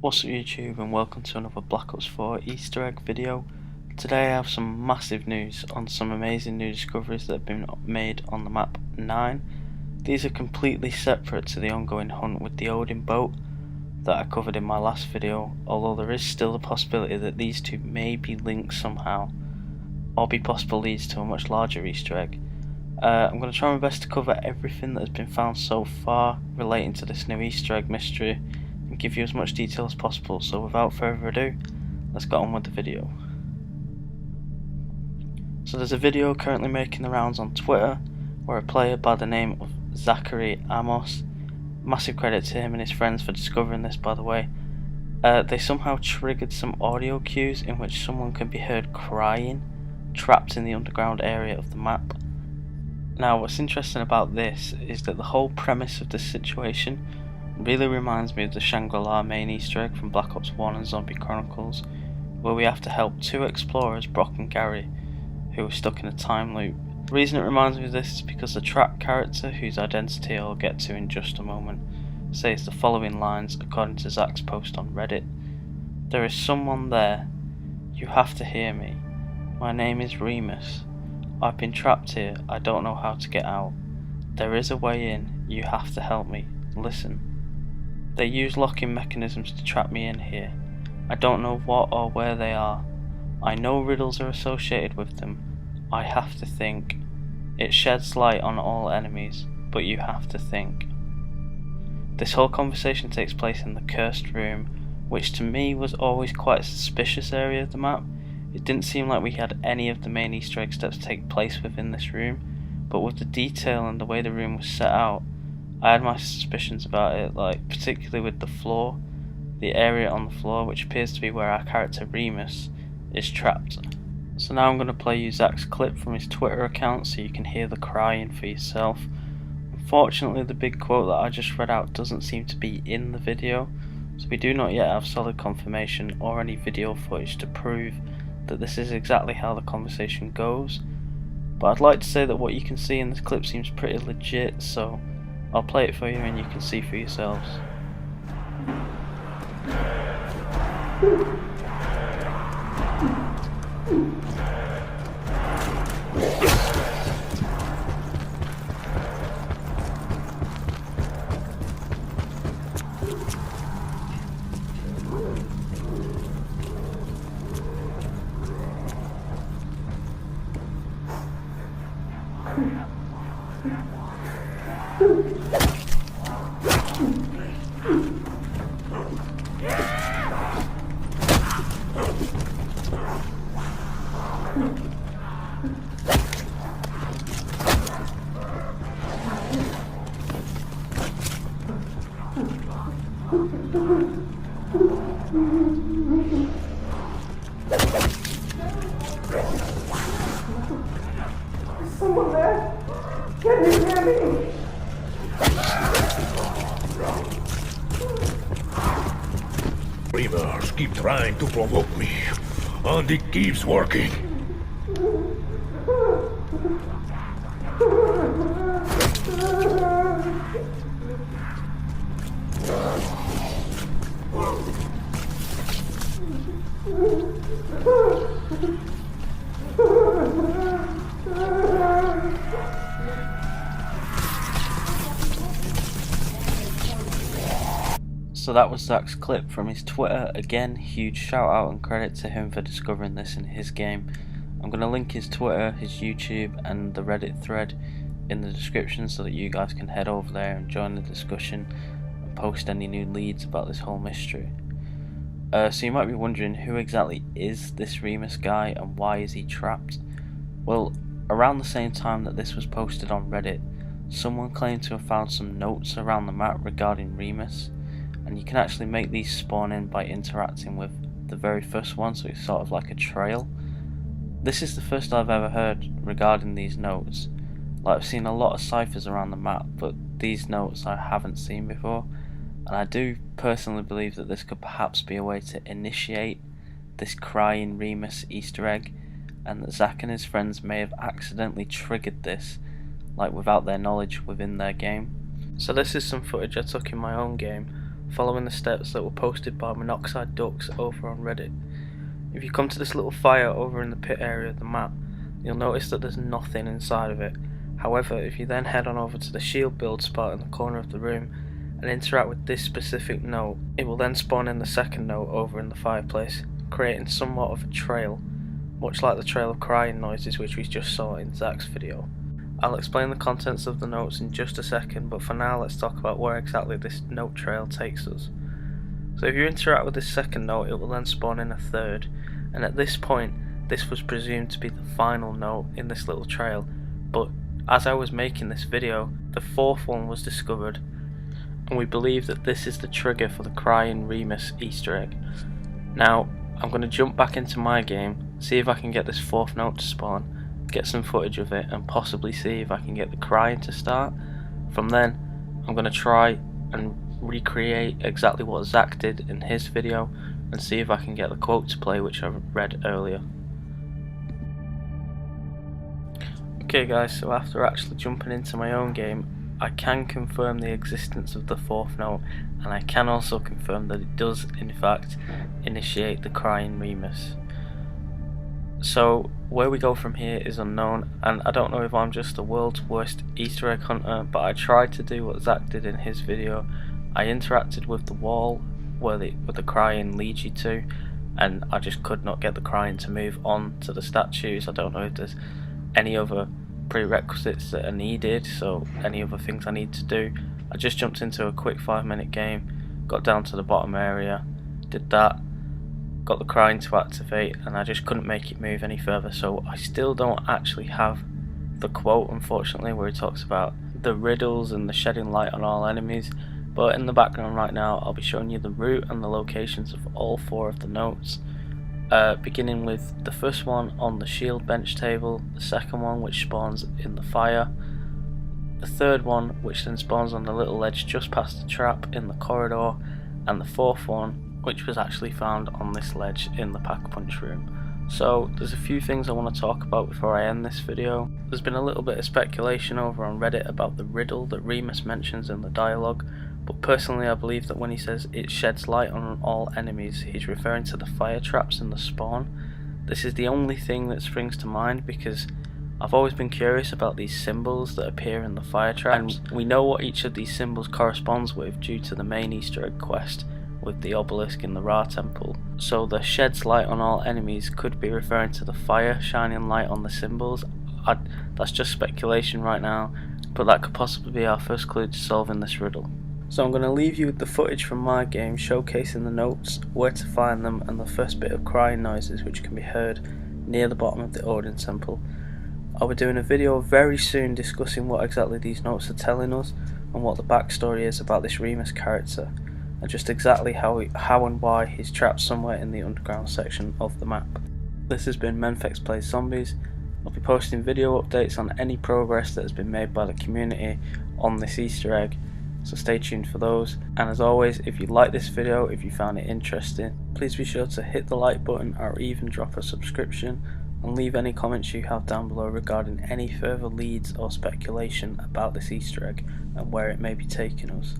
What's up YouTube, and welcome to another Black Ops 4 Easter egg video. Today I have some massive news on some amazing new discoveries that have been made on the map 9. These are completely separate to the ongoing hunt with the Odin boat that I covered in my last video, although there is still the possibility that these two may be linked somehow, or be possible leads to a much larger Easter egg. I'm going to try my best to cover everything that has been found so far relating to this new Easter egg mystery and give you as much detail as possible, so without further ado, let's get on with the video. So there's a video currently making the rounds on Twitter where a player by the name of Zachary Amos, massive credit to him and his friends for discovering this by the way, they somehow triggered some audio cues in which someone can be heard crying, trapped in the underground area of the map. Now what's interesting about this is that the whole premise of this situation really reminds me of the Shangri-La main Easter egg from Black Ops 1 and Zombie Chronicles, where we have to help two explorers, Brock and Gary, who are stuck in a time loop. The reason it reminds me of this is because the trap character, whose identity I'll get to in just a moment, says the following lines according to Zach's post on Reddit. "There is someone there. You have to hear me. My name is Remus. I've been trapped here. I don't know how to get out. There is a way in. You have to help me. Listen. They use locking mechanisms to trap me in here. I don't know what or where they are. I know riddles are associated with them. I have to think. It sheds light on all enemies, but you have to think." This whole conversation takes place in the cursed room, which to me was always quite a suspicious area of the map. It didn't seem like we had any of the main Easter egg steps take place within this room, but with the detail and the way the room was set out, I had my suspicions about it, like particularly with the floor, the area on the floor, which appears to be where our character Remus is trapped. So now I'm going to play you Zach's clip from his Twitter account so you can hear the crying for yourself. Unfortunately the big quote that I just read out doesn't seem to be in the video, so we do not yet have solid confirmation or any video footage to prove that this is exactly how the conversation goes, but I'd like to say that what you can see in this clip seems pretty legit, so I'll play it for you and you can see for yourselves. Someone there? Can you hear me? Remus keep trying to provoke me, and it keeps working. So that was Zach's clip from his Twitter. Again, huge shout out and credit to him for discovering this in his game. I'm going to link his Twitter, his YouTube and the Reddit thread in the description so that you guys can head over there and join the discussion and post any new leads about this whole mystery. So you might be wondering, who exactly is this Remus guy and why is he trapped? Well, around the same time that this was posted on Reddit, someone claimed to have found some notes around the map regarding Remus, and you can actually make these spawn in by interacting with the very first one, so it's sort of like a trail. This is the first I've ever heard regarding these notes. Like, I've seen a lot of ciphers around the map, but these notes I haven't seen before, and I do personally believe that this could perhaps be a way to initiate this crying Remus Easter egg, and that Zach and his friends may have accidentally triggered this, like without their knowledge within their game. So this is some footage I took in my own game following the steps that were posted by MonoxideDucks over on Reddit. If you come to this little fire over in the pit area of the map, you'll notice that there's nothing inside of it. However, if you then head on over to the shield build spot in the corner of the room and interact with this specific note, it will then spawn in the second note over in the fireplace, creating somewhat of a trail, much like the trail of crying noises which we just saw in Zach's video. I'll explain the contents of the notes in just a second, but for now let's talk about where exactly this note trail takes us. So if you interact with this second note, it will then spawn in a third, and at this point this was presumed to be the final note in this little trail, but as I was making this video, the fourth one was discovered, and we believe that this is the trigger for the crying Remus Easter egg. Now, I'm going to jump back into my game, see if I can get this fourth note to spawn, get some footage of it, and possibly see if I can get the crying to start. From then, I'm going to try and recreate exactly what Zach did in his video, and see if I can get the quote to play which I read earlier. Okay guys, so after actually jumping into my own game, I can confirm the existence of the fourth note, and I can also confirm that it does in fact initiate the crying Remus. So where we go from here is unknown, and I don't know if I'm just the world's worst Easter egg hunter, but I tried to do what Zach did in his video. I interacted with the wall where the crying leads you to, and I just could not get the crying to move on to the statues. I don't know if there's any other prerequisites that are needed, so any other things I need to do. I just jumped into a quick 5-minute game, got down to the bottom area, did that, got the crying to activate, and I just couldn't make it move any further. So I still don't actually have the quote, unfortunately, where he talks about the riddles and the shedding light on all enemies, but in the background right now I'll be showing you the route and the locations of all 4 of the notes. Beginning with the first one on the shield bench table, the second one which spawns in the fire, the third one which then spawns on the little ledge just past the trap in the corridor, and the fourth one which was actually found on this ledge in the pack-a-punch room. So there's a few things I want to talk about before I end this video. There's been a little bit of speculation over on Reddit about the riddle that Remus mentions in the dialogue, but personally I believe that when he says it sheds light on all enemies, he's referring to the fire traps in the spawn. This is the only thing that springs to mind because I've always been curious about these symbols that appear in the fire traps, and we know what each of these symbols corresponds with due to the main Easter egg quest with the obelisk in the Ra temple. So the sheds light on all enemies could be referring to the fire shining light on the symbols. That's just speculation right now, but that could possibly be our first clue to solving this riddle. So I'm going to leave you with the footage from my game showcasing the notes, where to find them, and the first bit of crying noises which can be heard near the bottom of the Odin temple. I'll be doing a video very soon discussing what exactly these notes are telling us and what the backstory is about this Remus character, and just exactly how and why he's trapped somewhere in the underground section of the map. This has been Menfex Plays Zombies. I'll be posting video updates on any progress that has been made by the community on this Easter egg, so stay tuned for those. And as always, if you like this video, if you found it interesting, please be sure to hit the like button or even drop a subscription, and leave any comments you have down below regarding any further leads or speculation about this Easter egg and where it may be taking us.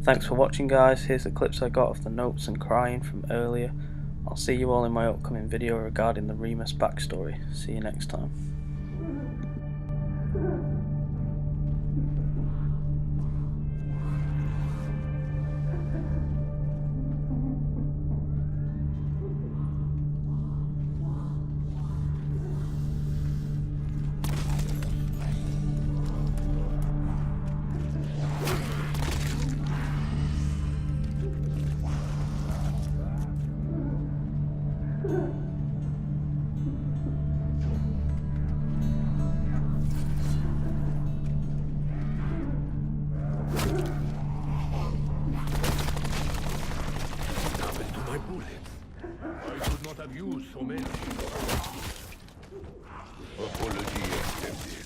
Thanks for watching guys. Here's the clips I got of the notes and crying from earlier. I'll see you all in my upcoming video regarding the Remus backstory. See you next time. I should not have used so many. Apology accepted.